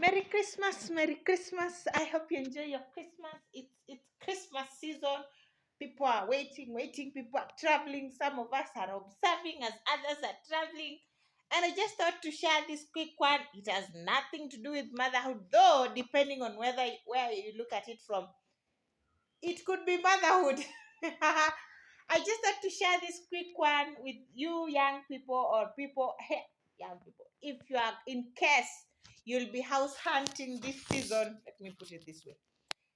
Merry Christmas, Merry Christmas. I hope you enjoy your Christmas. It's Christmas season. People are waiting. People are traveling. Some of us are observing as others are traveling. And I just thought to share this quick one. It has nothing to do with motherhood, though, depending on where you look at it from. It could be motherhood. I just had to share this quick one with you, young people, or people, hey, young people. If you are in case you'll be house hunting this season, let me put it this way.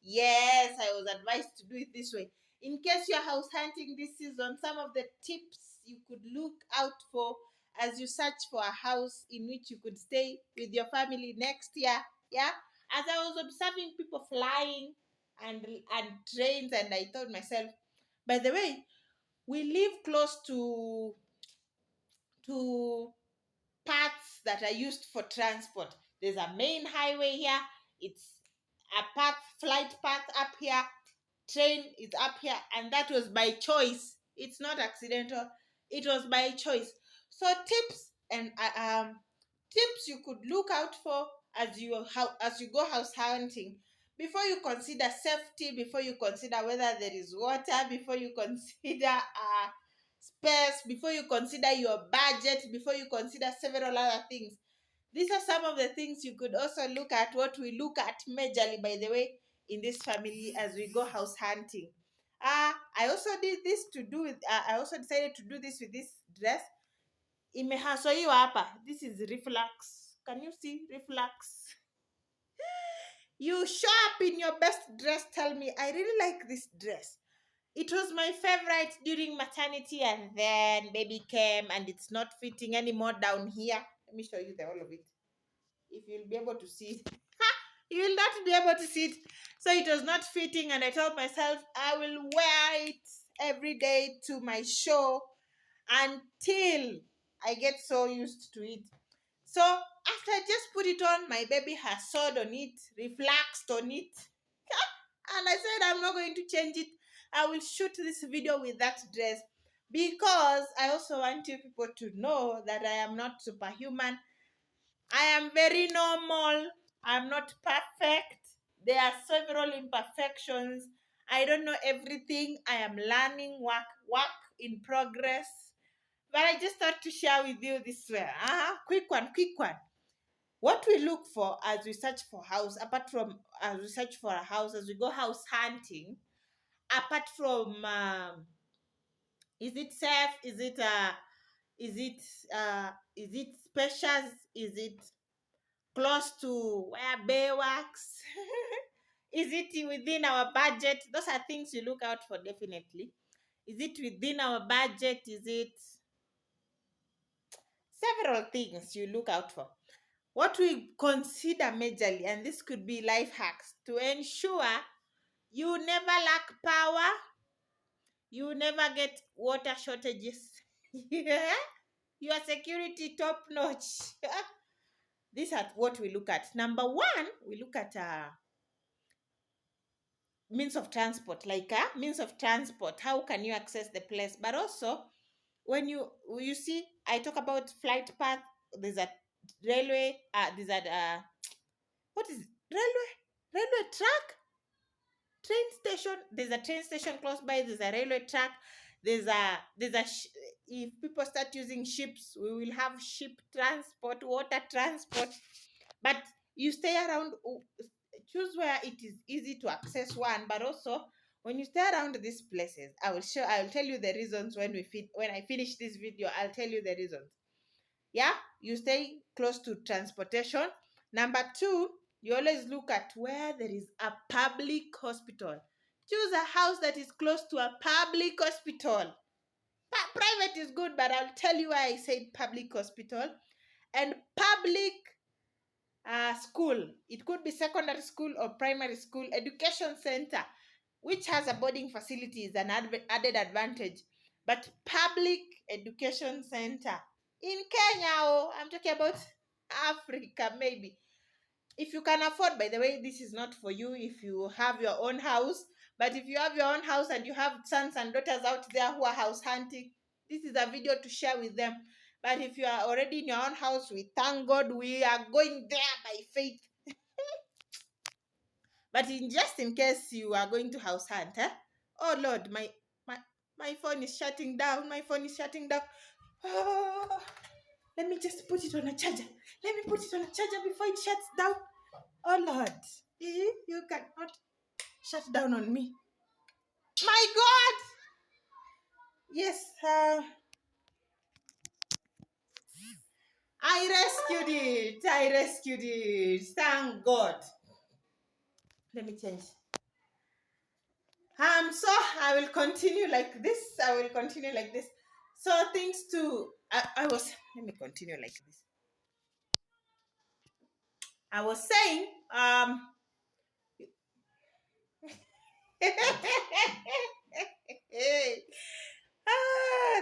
Yes, I was advised to do it this way. In case you're house hunting this season, some of the tips you could look out for as you search for a house in which you could stay with your family next year. Yeah. As I was observing people flying and trains, and I thought myself, by the way, we live close to paths that are used for transport. There's a main highway here. It's a flight path up here. Train is up here, and that was by choice. It's not accidental. It was by choice. So tips you could look out for as you go house hunting, before you consider safety, before you consider whether there is water, before you consider space, before you consider your budget, before you consider several other things. These are some of the things you could also look at, what we look at majorly, by the way, in this family as we go house hunting. I also did this to do with, I also decided to do this with this dress. Imehasoiwa hapa. This is reflux. Can you see reflux? You show up in your best dress, tell me, I really like this dress. It was my favorite during maternity, and then baby came and it's not fitting anymore down here. Let me show you the whole of it. If you'll be able to see it. You will not be able to see it. So it was not fitting, and I told myself I will wear it every day to my show until I get so used to it. So after I just put it on, my baby has sewed on it, refluxed on it. And I said, I'm not going to change it. I will shoot this video with that dress, because I also want you people to know that I am not superhuman. I am very normal. I'm not perfect. There are several imperfections. I don't know everything. I am learning, work in progress. But I just thought to share with you this way. Quick one. What we look for as we search for house, apart from as we search for a house, as we go house hunting, apart from is it safe? Is it spacious? Is it close to where Bay works? Is it within our budget? Those are things you look out for, definitely. Is it within our budget? Is it several things you look out for? What we consider majorly, and this could be life hacks to ensure you never lack power, you never get water shortages. Yeah? Your security top notch. These are what we look at. Number one, we look at means of transport, like means of transport. How can you access the place? But also, when you see, I talk about flight path. There's a railway. There's a what is it? Railway track, train station. There's a train station close by. There's a railway track. If people start using ships, we will have ship transport, water transport. But you stay around, choose where it is easy to access one, but also when you stay around these places, I will tell you the reasons when I finish this video. I'll tell you the reasons. Yeah, you stay close to transportation. Number two, you always look at where there is a public hospital. Choose a house that is close to a public hospital. Private is good, but I'll tell you why I said public hospital. And public school. It could be secondary school or primary school, education center, which has a boarding facility is an added advantage. But public education center in Kenya, oh, I'm talking about Africa, maybe. If you can afford, by the way, this is not for you if you have your own house. But if you have your own house and you have sons and daughters out there who are house hunting, this is a video to share with them. But if you are already in your own house, we thank God we are going there by faith. But just in case you are going to house hunt, oh Lord, my phone is shutting down. My phone is shutting down. Oh, let me just put it on a charger. Let me put it on a charger before it shuts down. Oh Lord, you cannot shut down on me. My God. Yes, I rescued it. I rescued it. Thank God. Let me change. So I will continue like this. I will continue like this. So things to let me continue like this. I was saying,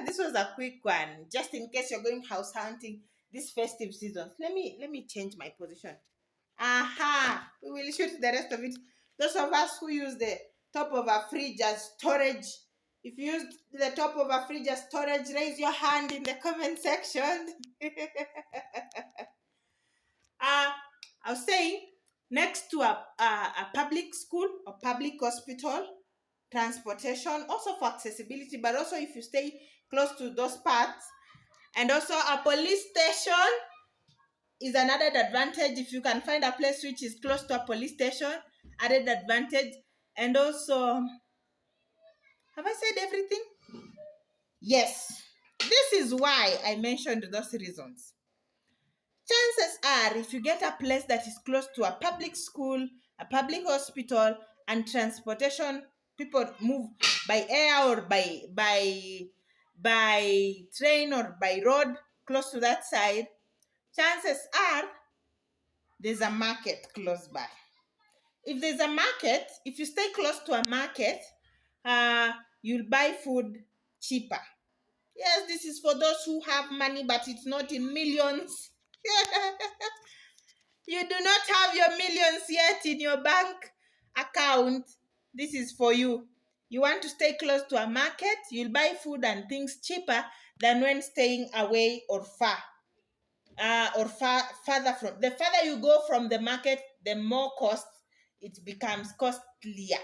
this was a quick one, just in case you're going house hunting this festive season. Let me change my position. Aha! We will shoot the rest of it. Those of us who use the top of a fridge as storage, if you use the top of a fridge as storage, raise your hand in the comment section. I was saying, next to a public school or public hospital, transportation, also for accessibility, but also if you stay close to those parts, and also a police station is another advantage. If you can find a place which is close to a police station, added advantage. And also, have I said everything? Yes. This is why I mentioned those reasons. Chances are, if you get a place that is close to a public school, a public hospital, and transportation, people move by air or by train or by road close to that side, chances are there's a market close by. If there's a market, if you stay close to a market, you'll buy food cheaper. Yes, this is for those who have money, but it's not in millions. You do not have your millions yet in your bank account. This is for you. You want to stay close to a market, you'll buy food and things cheaper than when staying away or far. Further from the further you go from the market, the more cost it becomes costlier.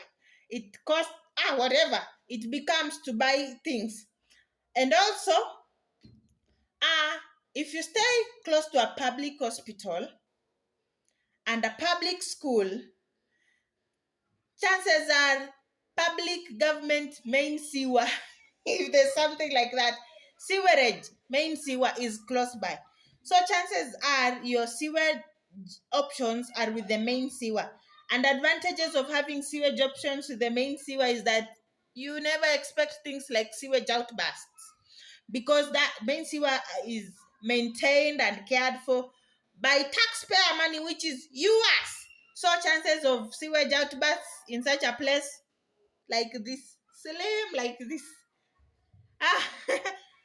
It costs whatever it becomes to buy things. And also, if you stay close to a public hospital and a public school, chances are public government main sewer, if there's something like that, sewerage main sewer is close by. So chances are your sewer options are with the main sewer. And advantages of having sewage options with the main sewer is that you never expect things like sewage outbursts, because that main sewer is maintained and cared for by taxpayer money, which is yours. So chances of sewage outbursts in such a place like this, slim like this.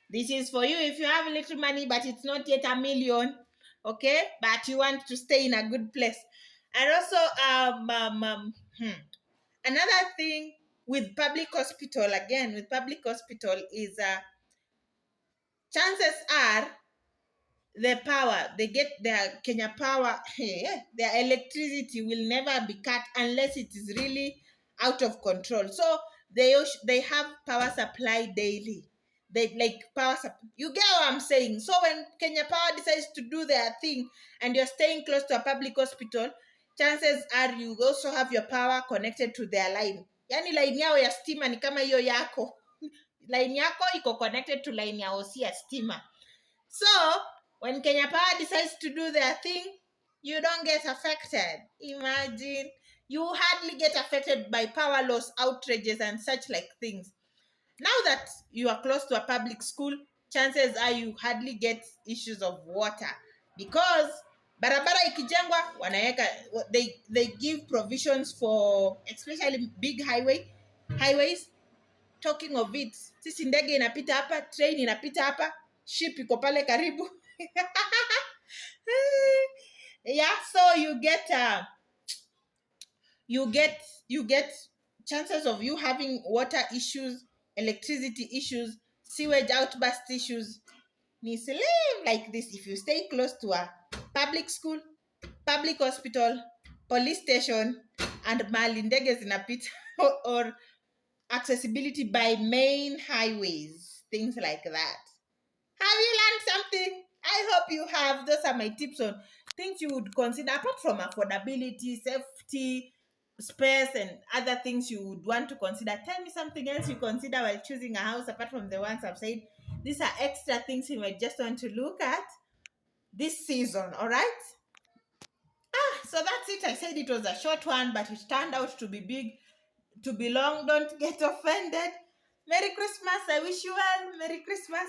This is for you if you have little money, but it's not yet a million, okay? But you want to stay in a good place. And also, another thing with public hospital, again, with public hospital is chances are the power they get, their Kenya Power, their electricity will never be cut unless it is really out of control. So they have power supply daily. They like power supply. You get what I'm saying? So when Kenya Power decides to do their thing and you're staying close to a public hospital, chances are you also have your power connected to their line. Yani line yao ya stima ni kama hiyo yako. Line yako iko connected to line yao si ya stima. So when Kenya Power decides to do their thing, you don't get affected. Imagine. You hardly get affected by power loss, outrages, and such like things. Now that you are close to a public school, chances are you hardly get issues of water, because barabara ikijengwa wanaweka, they give provisions for especially big highways. Talking of it, sisi ndege inapita hapa, train inapita hapa, ship iko pale karibu. Yeah, so you get chances of you having water issues, electricity issues, sewage outburst issues. Ni slim like this if you stay close to a public school, public hospital, police station, and mali ndege zinapita or accessibility by main highways, things like that. Have you learned something? I hope you have. Those are my tips on things you would consider apart from affordability, safety, space, and other things you would want to consider. Tell me something else you consider while choosing a house apart from the ones I've said. These are extra things you might just want to look at this season, all right? So that's it. I said it was a short one, but it turned out to be big, to be long. Don't get offended. Merry Christmas. I wish you well. Merry Christmas.